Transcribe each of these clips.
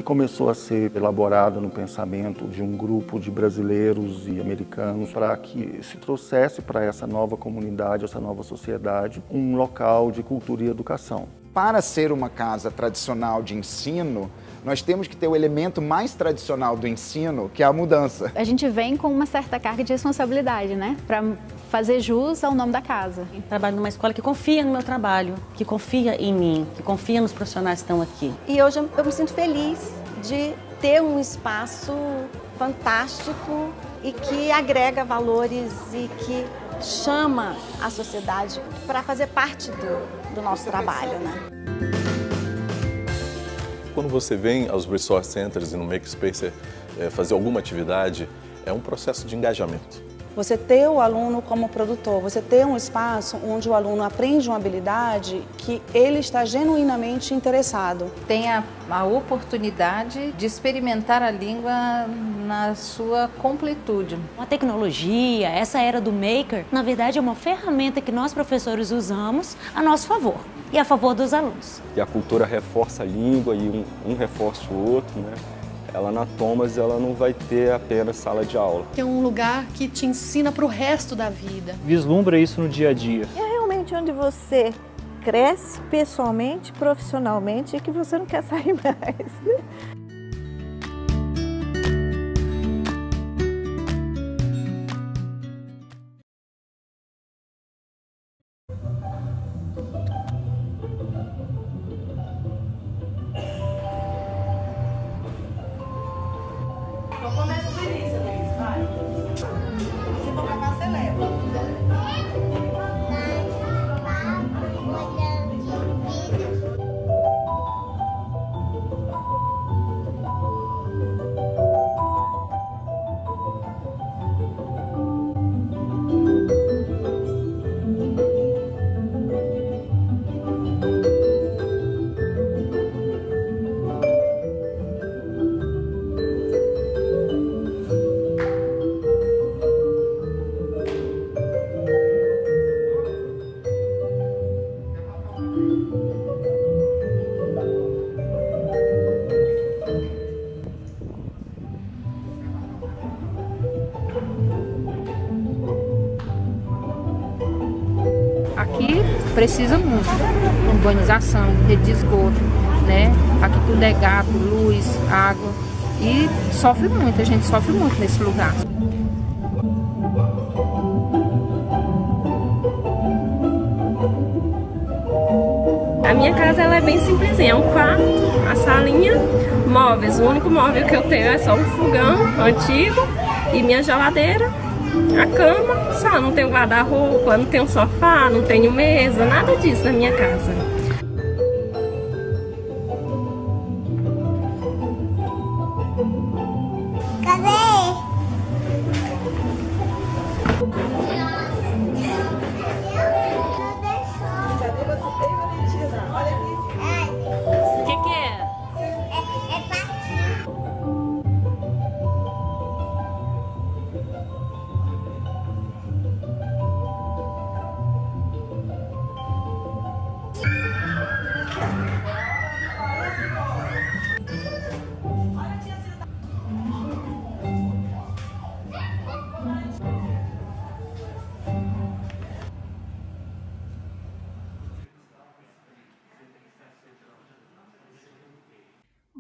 começou a ser elaborada no pensamento de um grupo de brasileiros e americanos para que se trouxesse para essa nova comunidade, essa nova sociedade, um local de cultura e educação. Para ser uma casa tradicional de ensino, nós temos que ter o elemento mais tradicional do ensino, que é a mudança. A gente vem com uma certa carga de responsabilidade, né? Para fazer jus ao nome da casa. Eu trabalho numa escola que confia no meu trabalho, que confia em mim, que confia nos profissionais que estão aqui. E hoje eu me sinto feliz de ter um espaço fantástico e que agrega valores e que chama a sociedade para fazer parte do nosso trabalho, né? Quando você vem aos Resource Centers e no Makerspace fazer alguma atividade, é um processo de engajamento. Você ter o aluno como produtor, você ter um espaço onde o aluno aprende uma habilidade que ele está genuinamente interessado. Tem a oportunidade de experimentar a língua na sua completude. A tecnologia, essa era do Maker, na verdade é uma ferramenta que nós professores usamos a nosso favor e a favor dos alunos. E a cultura reforça a língua e um reforça o outro, né? Ela na Thomas, ela não vai ter apenas sala de aula. É um lugar que te ensina para o resto da vida. Vislumbra isso no dia a dia. É realmente onde você cresce pessoalmente, profissionalmente e que você não quer sair mais. Então começa do início, Luiz, vai. Se for gravar, você leva. Aqui precisa muito, urbanização, rede de esgoto, né? Aqui tudo é gato, luz, água e sofre muito, a gente sofre muito nesse lugar. A minha casa ela é bem simplesinha, é um quarto, a salinha, móveis. O único móvel que eu tenho é só um fogão antigo e minha geladeira, a cama, só não tenho guarda-roupa, não tenho sofá, não tenho mesa, nada disso na minha casa.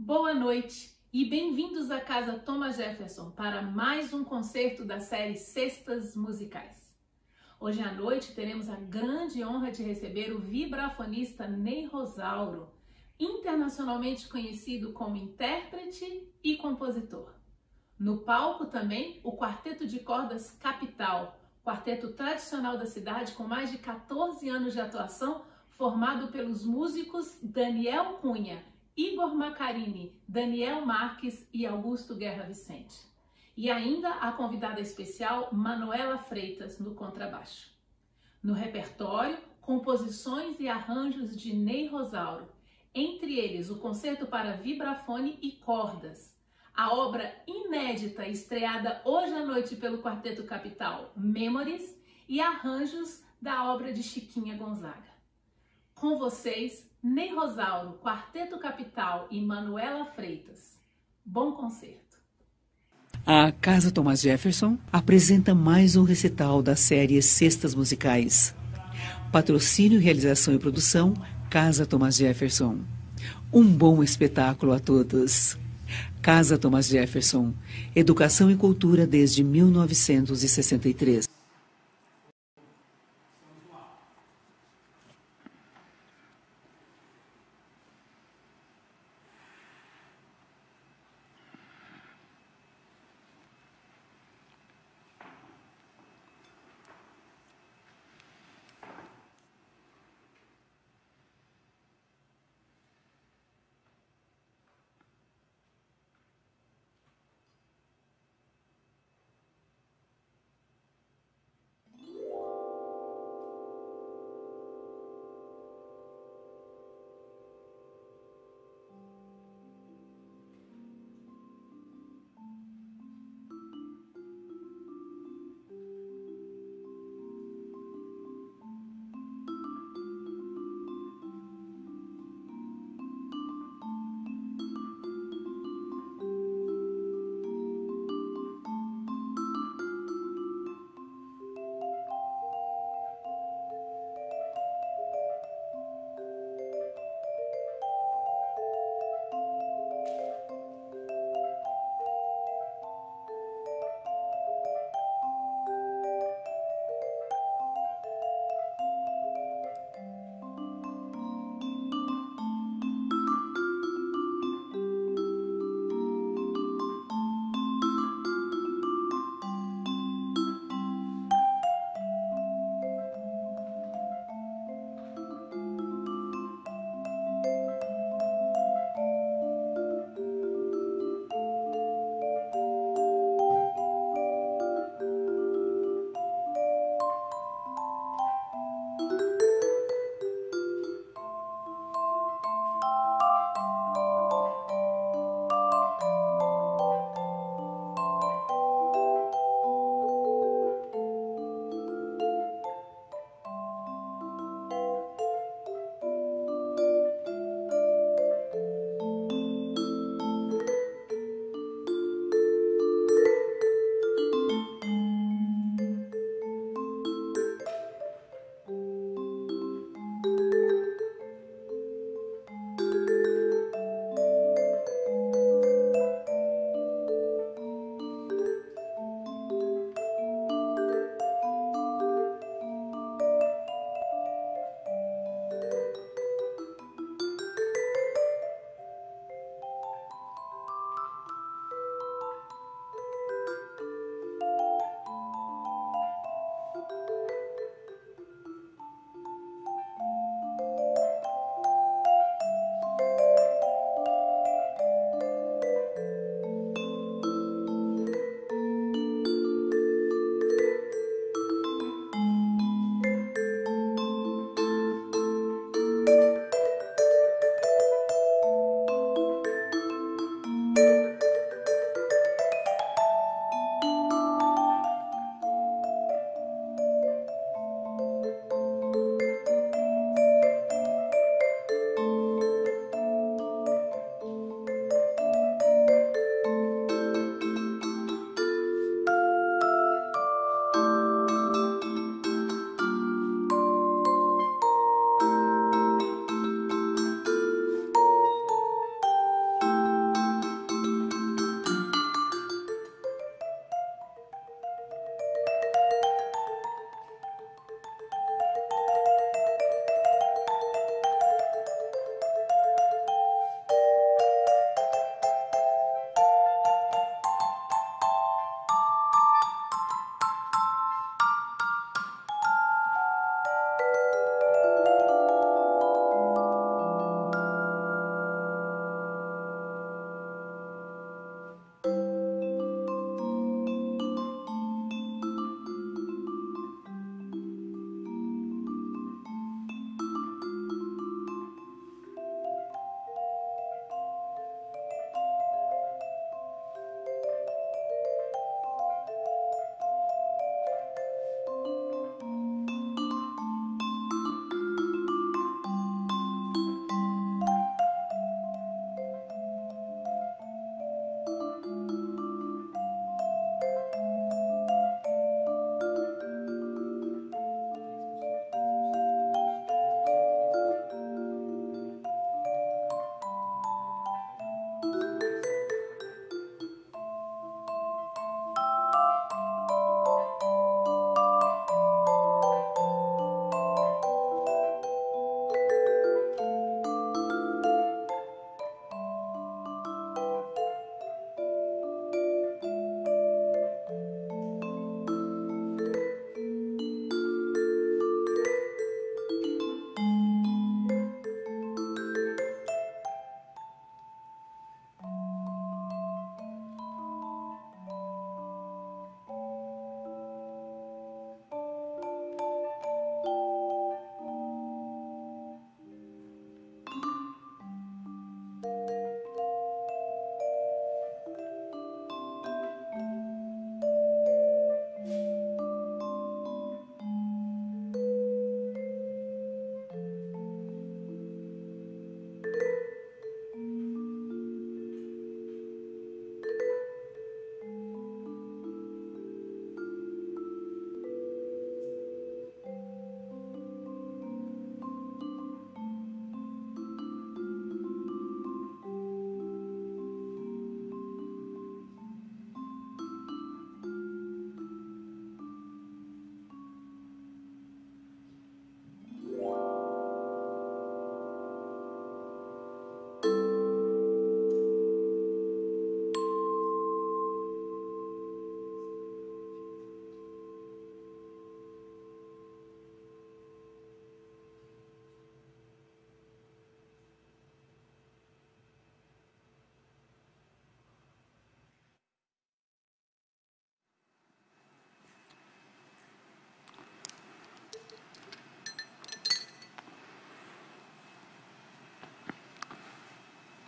Boa noite e bem-vindos à Casa Thomas Jefferson para mais um concerto da série Cestas Musicais. Hoje à noite teremos a grande honra de receber o vibrafonista Ney Rosauro, internacionalmente conhecido como intérprete e compositor. No palco também o Quarteto de Cordas Capital, quarteto tradicional da cidade com mais de 14 anos de atuação, formado pelos músicos Daniel Cunha, Igor Macarini, Daniel Marques e Augusto Guerra Vicente. E ainda a convidada especial Manuela Freitas no contrabaixo. No repertório, composições e arranjos de Ney Rosauro, entre eles o concerto para vibrafone e cordas, a obra inédita estreada hoje à noite pelo Quarteto Capital, Memories, e arranjos da obra de Chiquinha Gonzaga. Com vocês, Ney Rosauro, Quarteto Capital e Manuela Freitas. Bom concerto! A Casa Thomas Jefferson apresenta mais um recital da série Cestas Musicais. Patrocínio, realização e produção, Casa Thomas Jefferson. Um bom espetáculo a todos. Casa Thomas Jefferson. Educação e cultura desde 1963.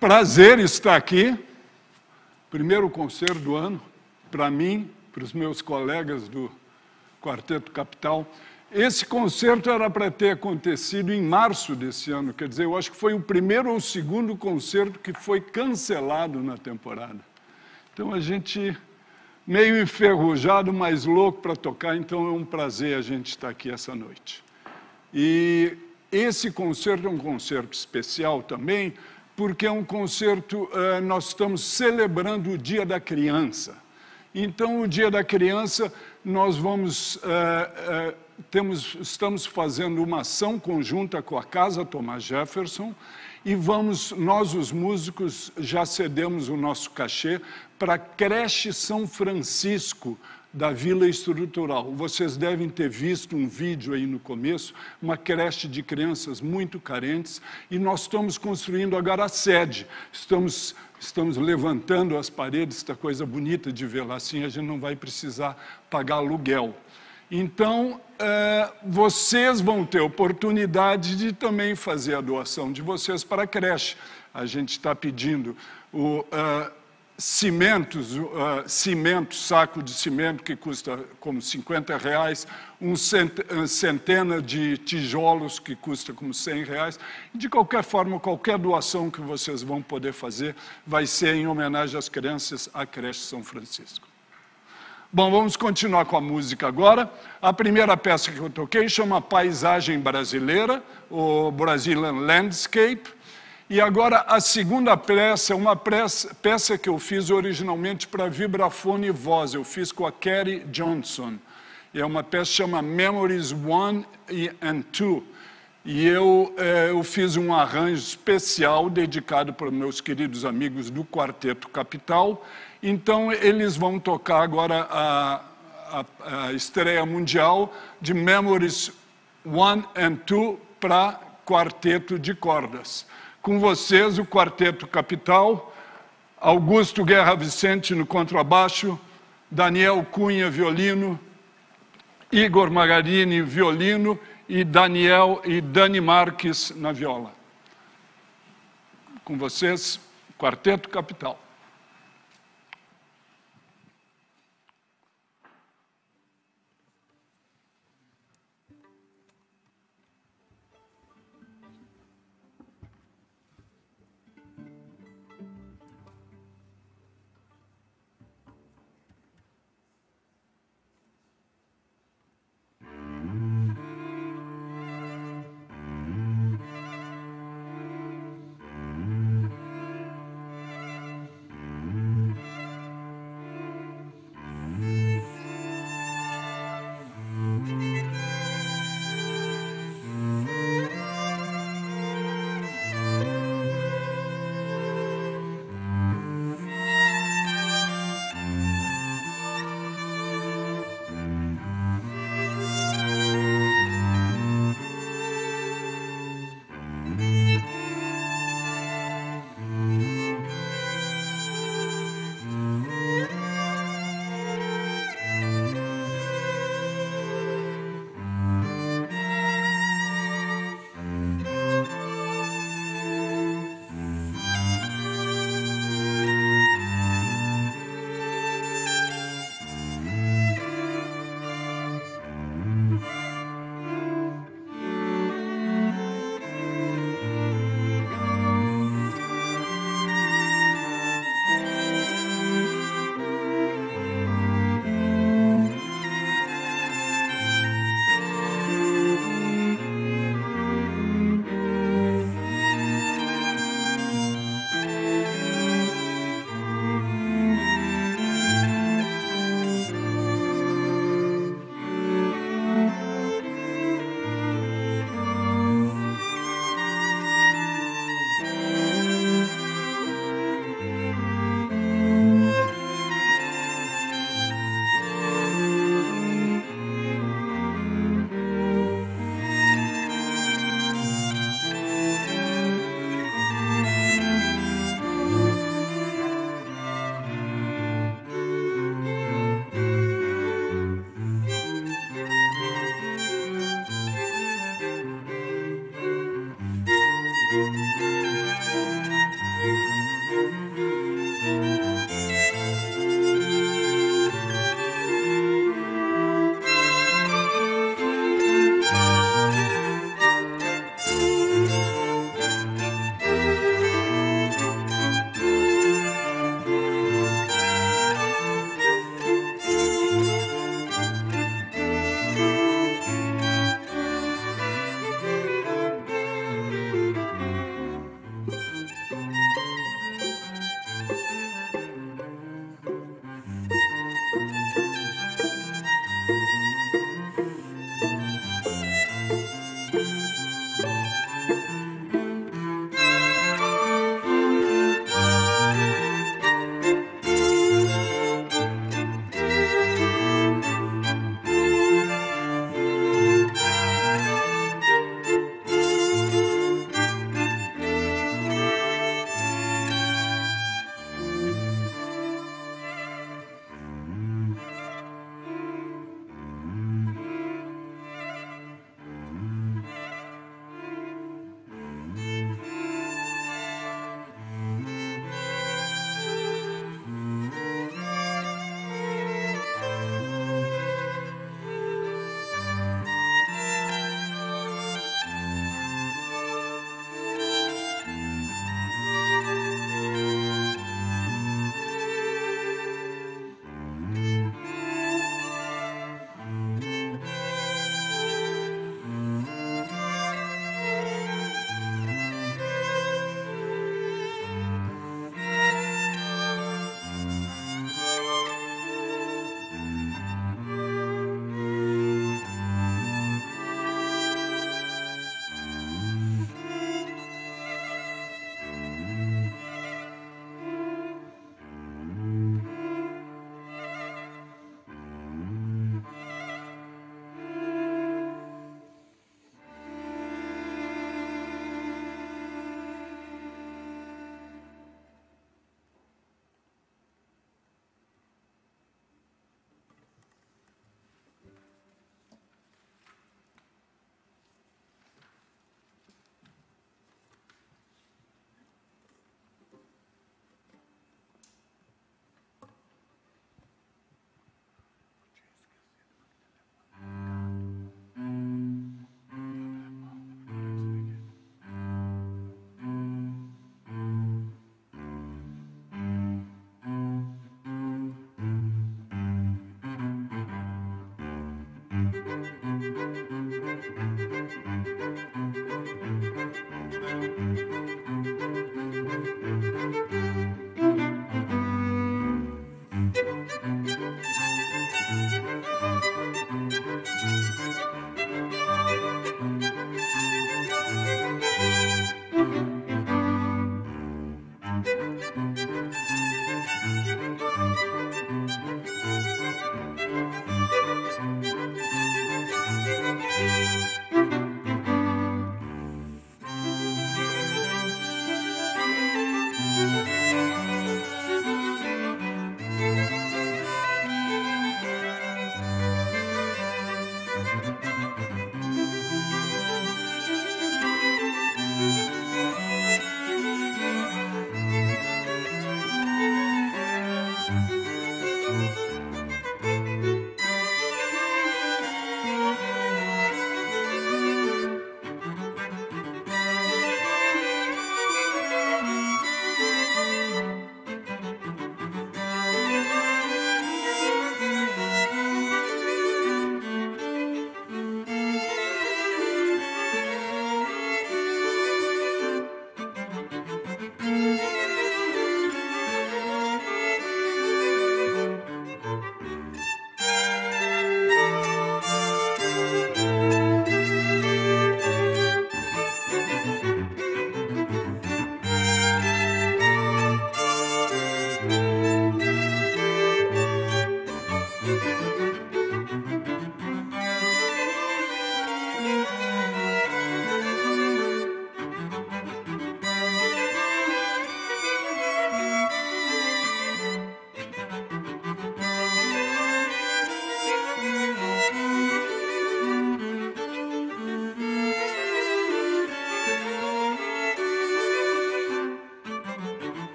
Prazer estar aqui. Primeiro concerto do ano, para mim, para os meus colegas do Quarteto Capital. Esse concerto era para ter acontecido em março desse ano, quer dizer, eu acho que foi o primeiro ou o segundo concerto que foi cancelado na temporada. Então a gente, meio enferrujado, mas louco para tocar, então é um prazer a gente estar aqui essa noite. E esse concerto é um concerto especial também, porque é um concerto, nós estamos celebrando o Dia da Criança. Então, o Dia da Criança, nós estamos fazendo uma ação conjunta com a Casa Thomas Jefferson e nós, os músicos, já cedemos o nosso cachê para a Creche São Francisco da Vila Estrutural. Vocês devem ter visto um vídeo aí no começo, uma creche de crianças muito carentes, e nós estamos construindo agora a sede. Estamos levantando as paredes, esta coisa bonita de ver lá, assim a gente não vai precisar pagar aluguel. Então, vocês vão ter oportunidade de também fazer a doação de vocês para a creche. A gente está pedindo cimento, saco de cimento que custa como R$50, centena de tijolos que custa como R$100. De qualquer forma, qualquer doação que vocês vão poder fazer vai ser em homenagem às crianças à Creche São Francisco. Bom, vamos continuar com a música agora. A primeira peça que eu toquei chama Paisagem Brasileira, o Brazilian Landscape. E agora a segunda peça é uma peça que eu fiz originalmente para vibrafone e voz. Eu fiz com a Kerry Johnson. E é uma peça que chama Memories 1 and 2. E eu fiz um arranjo especial dedicado para meus queridos amigos do Quarteto Capital. Então eles vão tocar agora a estreia mundial de Memories 1 and 2 para quarteto de cordas. Com vocês, o Quarteto Capital, Augusto Guerra Vicente no contrabaixo, Daniel Cunha, violino, Igor Magarini, violino, e Dani Marques na viola. Com vocês, Quarteto Capital.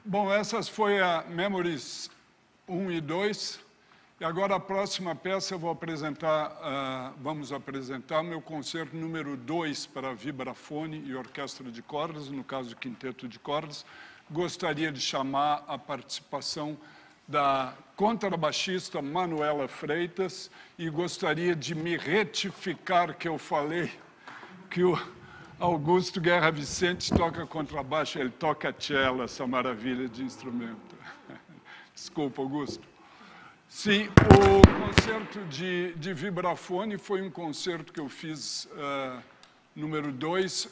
Bom, essas foi a Memories 1 e 2. E agora a próxima peça eu vou apresentar, vamos apresentar meu concerto número 2 para vibrafone e orquestra de cordas, no caso quinteto de cordas. Gostaria de chamar a participação da contrabaixista Manuela Freitas e gostaria de me retificar que eu falei que o Augusto Guerra Vicente toca contrabaixo, ele toca cello, essa maravilha de instrumento. Desculpa, Augusto. Sim, o concerto de vibrafone foi um concerto que eu fiz número 2,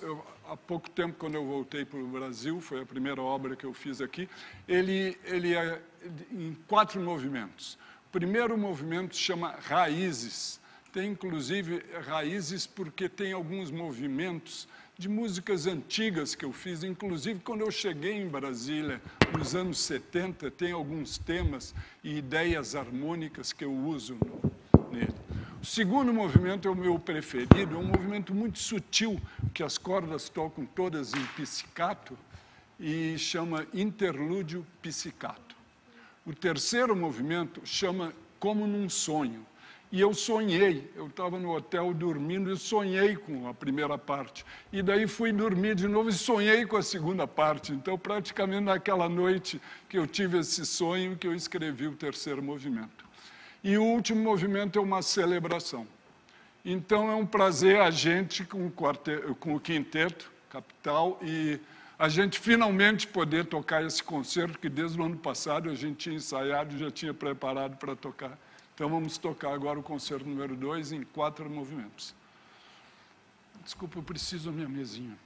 há pouco tempo, quando eu voltei para o Brasil, foi a primeira obra que eu fiz aqui. Ele é em 4 movimentos. O primeiro movimento se chama Raízes. Tem, inclusive, raízes porque tem alguns movimentos de músicas antigas que eu fiz. Inclusive, quando eu cheguei em Brasília, nos anos 70, tem alguns temas e ideias harmônicas que eu uso nele. O segundo movimento é o meu preferido, é um movimento muito sutil, que as cordas tocam todas em pizzicato e chama interlúdio pizzicato. O terceiro movimento chama Como num Sonho. E eu sonhei, eu estava no hotel dormindo e sonhei com a primeira parte. E daí fui dormir de novo e sonhei com a segunda parte. Então, praticamente naquela noite que eu tive esse sonho, que eu escrevi o terceiro movimento. E o último movimento é uma celebração. Então, é um prazer a gente, com o quinteto Capital, e a gente finalmente poder tocar esse concerto, que desde o ano passado a gente tinha ensaiado e já tinha preparado para tocar. Então, vamos tocar agora o concerto número 2 em 4 movimentos. Desculpa, eu preciso da minha mesinha.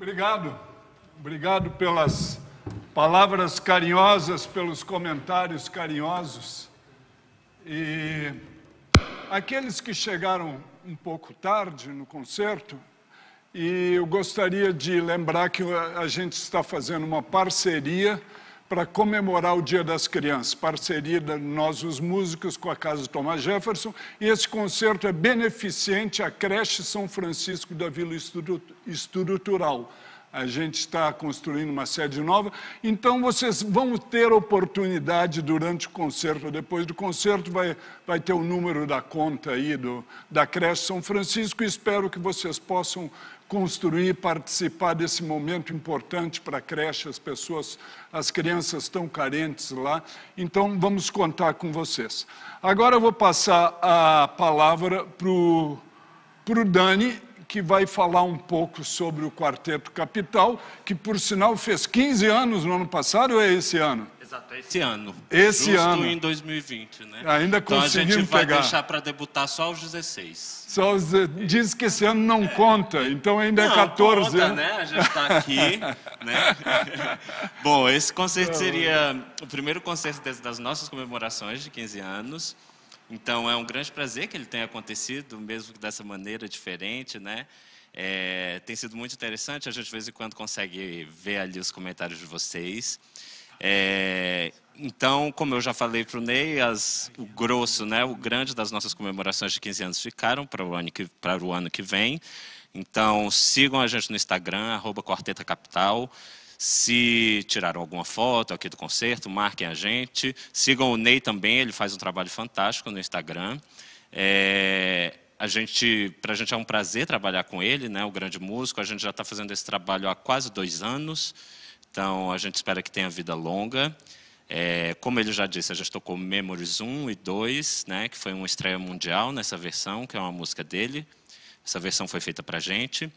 Obrigado. Obrigado pelas palavras carinhosas, pelos comentários carinhosos. E aqueles que chegaram um pouco tarde no concerto, e eu gostaria de lembrar que a gente está fazendo uma parceria para comemorar o Dia das Crianças, parceria de nós, os músicos, com a Casa Thomas Jefferson, e esse concerto é beneficente à creche São Francisco da Vila Estrutural. A gente está construindo uma sede nova, então vocês vão ter oportunidade durante o concerto, depois do concerto vai ter o número da conta aí da creche São Francisco, e espero que vocês possam construir, participar desse momento importante para a creche, as crianças estão carentes lá, então vamos contar com vocês. Agora eu vou passar a palavra para o Dani, que vai falar um pouco sobre o Quarteto Capital, que por sinal fez 15 anos no ano passado, ou é esse ano? Exato, é esse ano. Esse Justo ano. Em 2020, né? Ainda conseguimos pegar. Então a gente vai deixar para debutar só aos 16. Diz que esse ano não conta, então ainda é 14 conta, anos. Né? A gente está aqui, né? Bom, esse concerto seria o primeiro concerto das nossas comemorações de 15 anos. Então, é um grande prazer que ele tenha acontecido, mesmo que dessa maneira diferente, né? Tem sido muito interessante, a gente de vez em quando consegue ver ali os comentários de vocês. Então, como eu já falei para o Ney, o grosso, né, o grande das nossas comemorações de 15 anos ficaram para o ano que vem. Então, sigam a gente no Instagram, @QuartetaCapital. Se tiraram alguma foto aqui do concerto, marquem a gente. Sigam o Ney também, ele faz um trabalho fantástico no Instagram. Para a gente é um prazer trabalhar com ele, né, o grande músico. A gente já está fazendo esse trabalho há quase 2 anos, então a gente espera que tenha vida longa. Como ele já disse, a gente tocou Memories 1 e 2, né, que foi uma estreia mundial nessa versão, que é uma música dele. Essa versão foi feita para a gente.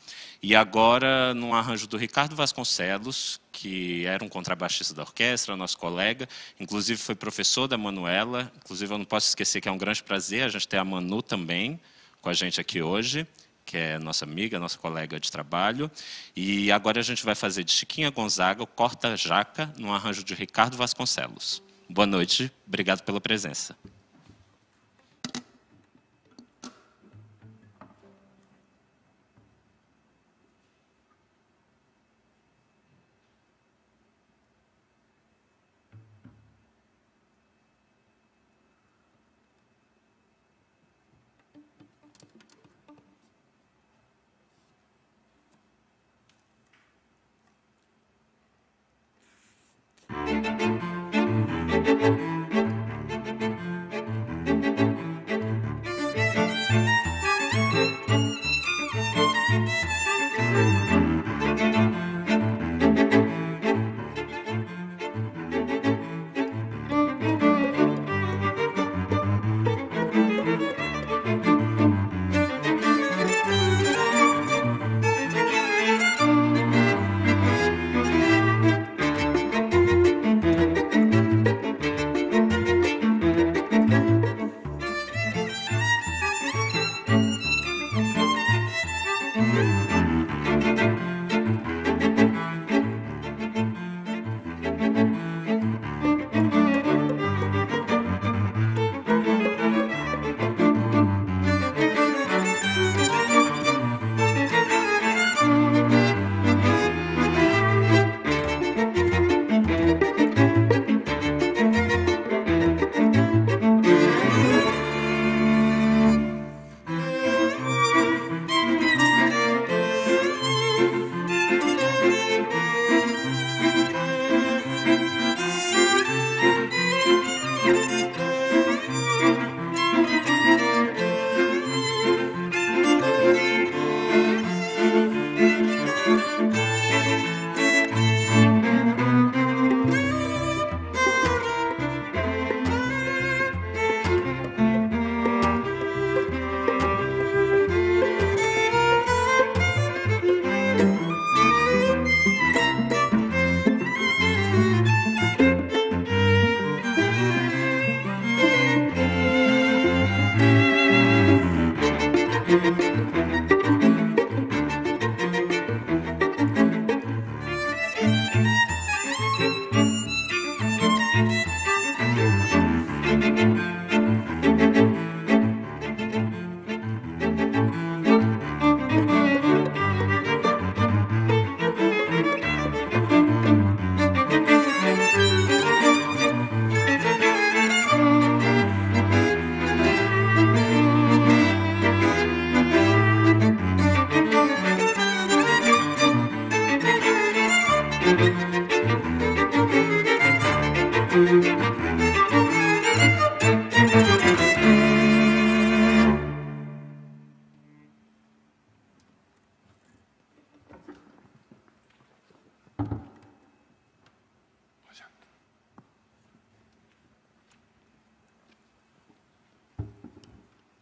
E agora, num arranjo do Ricardo Vasconcelos, que era um contrabaixista da orquestra, nosso colega, inclusive foi professor da Manuela. Inclusive, eu não posso esquecer que é um grande prazer a gente ter a Manu também com a gente aqui hoje, que é nossa amiga, nossa colega de trabalho. E agora a gente vai fazer de Chiquinha Gonzaga o Corta Jaca, num arranjo de Ricardo Vasconcelos. Boa noite, obrigado pela presença.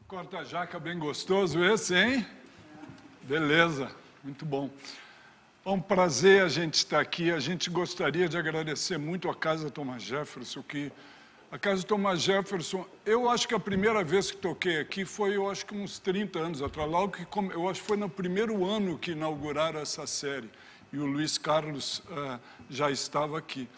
Corta-jaca bem gostoso esse, hein? Beleza, muito bom. É um prazer a gente estar aqui. A gente gostaria de agradecer muito a Casa Thomas Jefferson, a Casa Thomas Jefferson, eu acho que a primeira vez que toquei aqui foi, eu acho que uns 30 anos atrás, logo que, eu acho que foi no primeiro ano que inauguraram essa série, e o Luiz Carlos já estava aqui.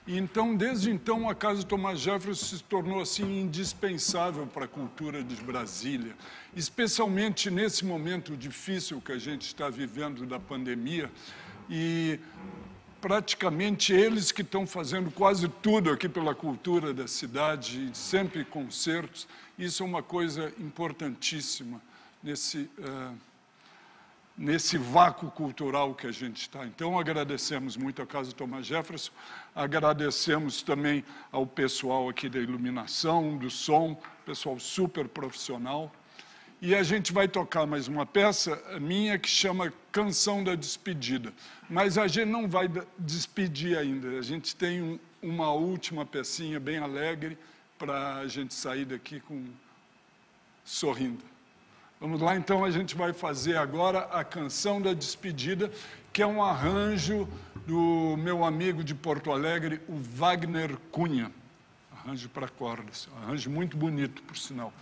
E então, desde então, a Casa Thomas Jefferson se tornou assim indispensável para a cultura de Brasília, especialmente nesse momento difícil que a gente está vivendo da pandemia, e praticamente eles que estão fazendo quase tudo aqui pela cultura da cidade, sempre concertos. Isso é uma coisa importantíssima nesse vácuo cultural que a gente está. Então, agradecemos muito a Casa Thomas Jefferson, agradecemos também ao pessoal aqui da iluminação, do som, pessoal super profissional. E a gente vai tocar mais uma peça minha que chama Canção da Despedida. Mas a gente não vai despedir ainda, a gente tem uma última pecinha bem alegre para a gente sair daqui sorrindo. Vamos lá, então, a gente vai fazer agora a Canção da Despedida, que é um arranjo do meu amigo de Porto Alegre, o Wagner Cunha. Arranjo para cordas, arranjo muito bonito, por sinal.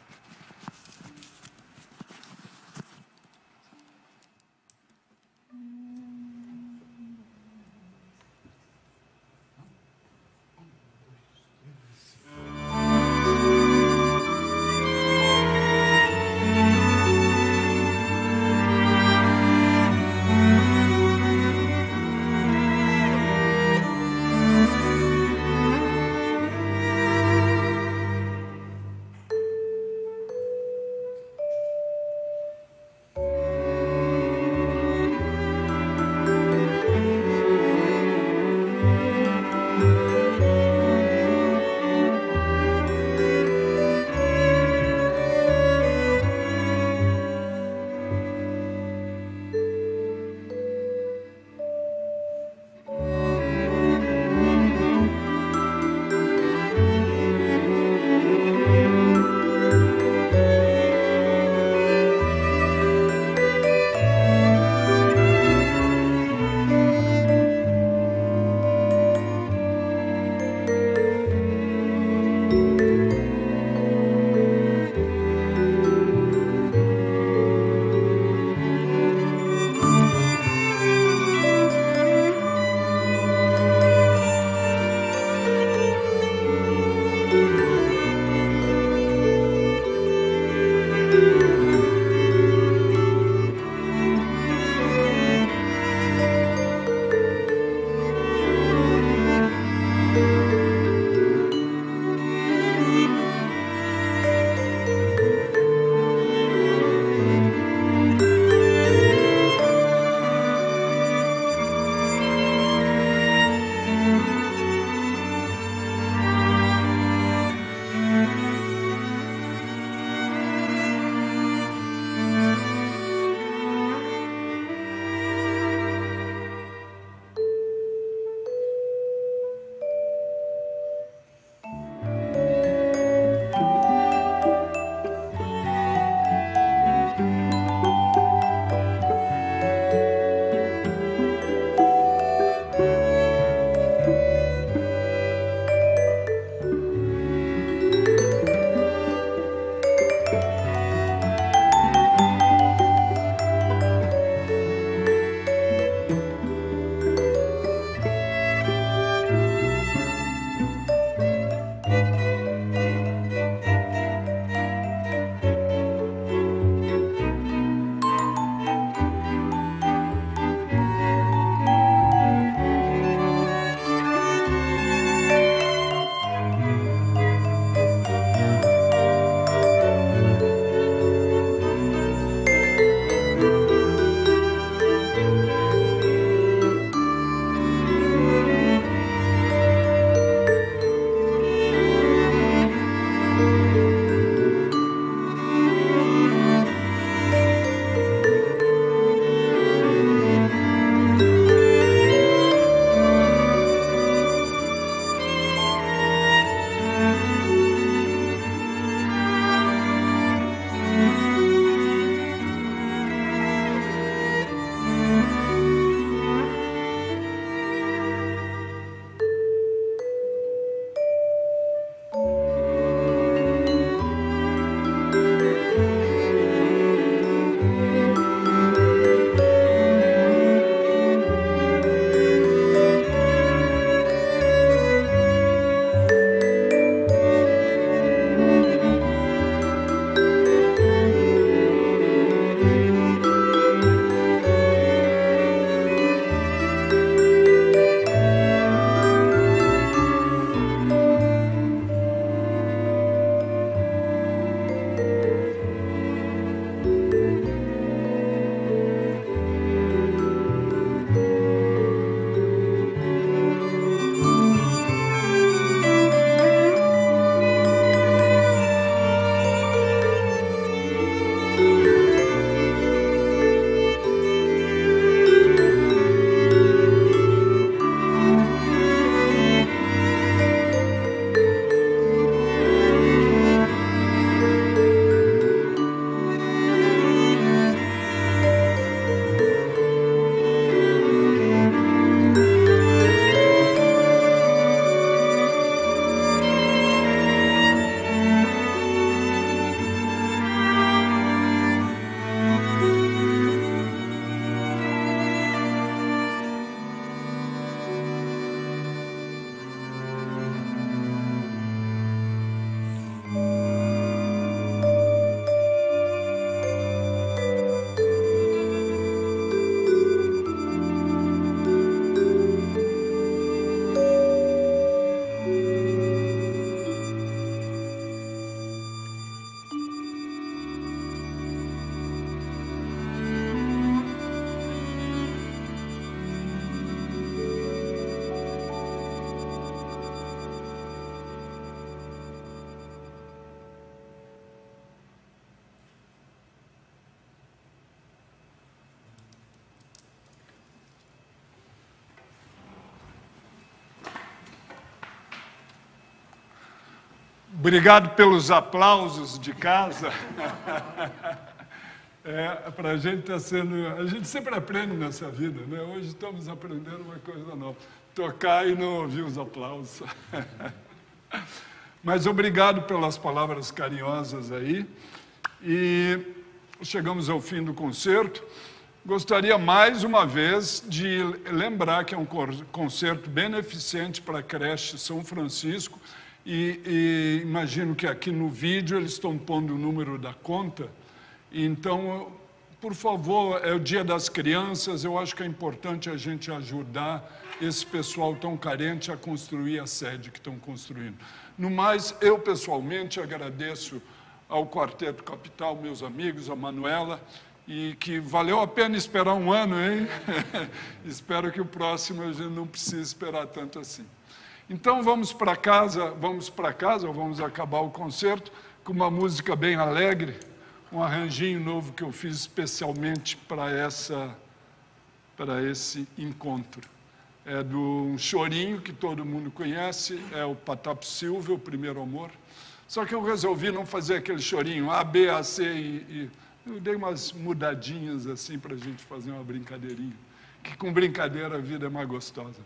Obrigado pelos aplausos de casa. Para a gente está sendo... A gente sempre aprende nessa vida, né? Hoje estamos aprendendo uma coisa nova. Tocar e não ouvir os aplausos. Mas obrigado pelas palavras carinhosas aí. E chegamos ao fim do concerto. Gostaria mais uma vez de lembrar que é um concerto beneficente para a creche São Francisco e imagino que aqui no vídeo eles estão pondo o número da conta. Então, por favor, é o Dia das Crianças, eu acho que é importante a gente ajudar esse pessoal tão carente a construir a sede que estão construindo. No mais, eu pessoalmente agradeço ao Quarteto Capital, meus amigos, a Manuela, e que valeu a pena esperar um ano, hein? Espero que o próximo a gente não precise esperar tanto assim. Então vamos para casa, vamos acabar o concerto com uma música bem alegre, um arranjinho novo que eu fiz especialmente para esse encontro. É de um chorinho que todo mundo conhece, é o Patapo Silva, O Primeiro Amor. Só que eu resolvi não fazer aquele chorinho A, B, A, C e eu dei umas mudadinhas assim para a gente fazer uma brincadeirinha. Que com brincadeira a vida é mais gostosa.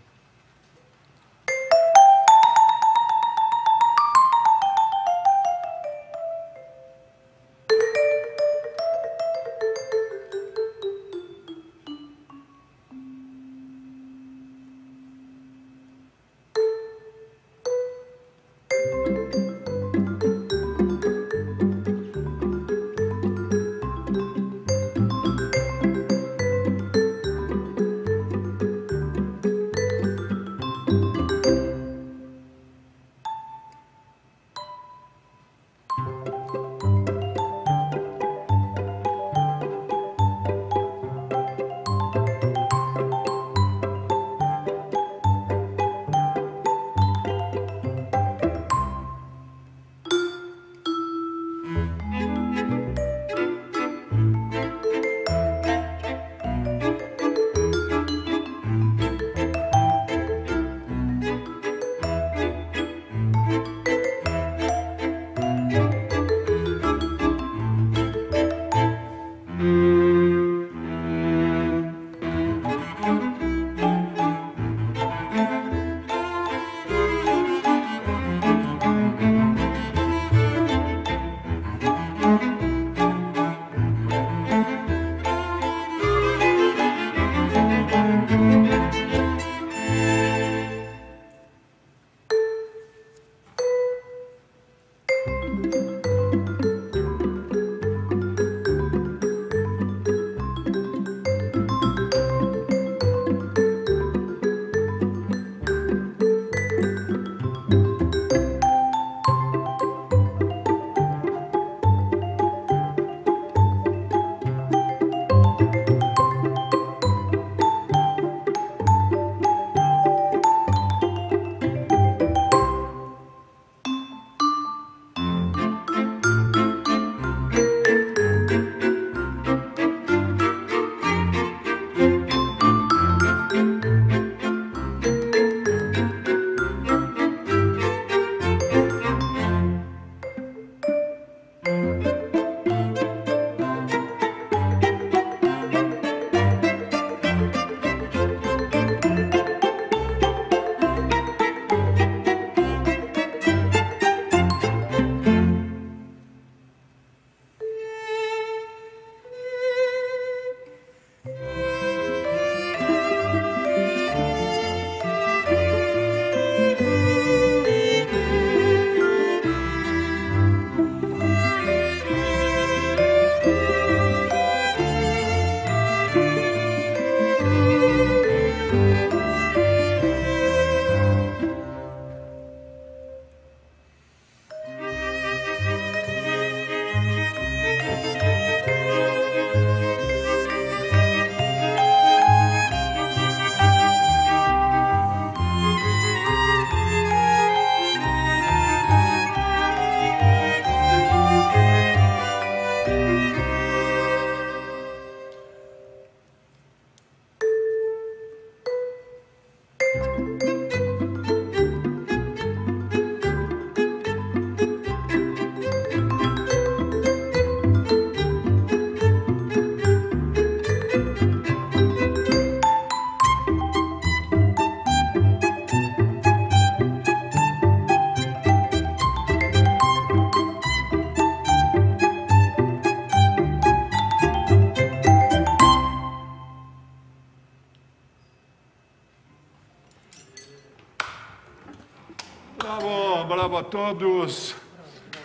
Bravo, bravo a todos.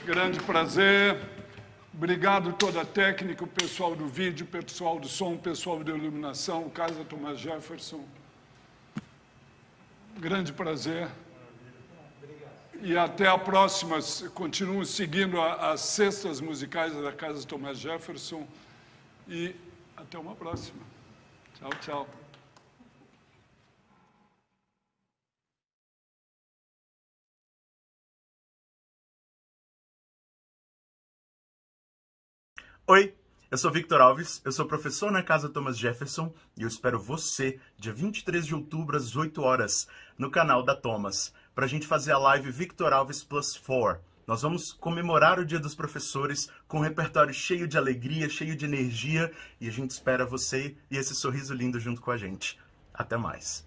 Grande prazer. Obrigado toda a técnica, o pessoal do vídeo, o pessoal do som, o pessoal da iluminação, Casa Thomas Jefferson. Grande prazer. E até a próxima. Continuo seguindo as cestas musicais da Casa Thomas Jefferson. E até uma próxima. Tchau, tchau. Oi, eu sou Victor Alves, eu sou professor na Casa Thomas Jefferson e eu espero você dia 23 de outubro às 8 horas no canal da Thomas para a gente fazer a live Victor Alves Plus 4. Nós vamos comemorar o Dia dos Professores com um repertório cheio de alegria, cheio de energia e a gente espera você e esse sorriso lindo junto com a gente. Até mais.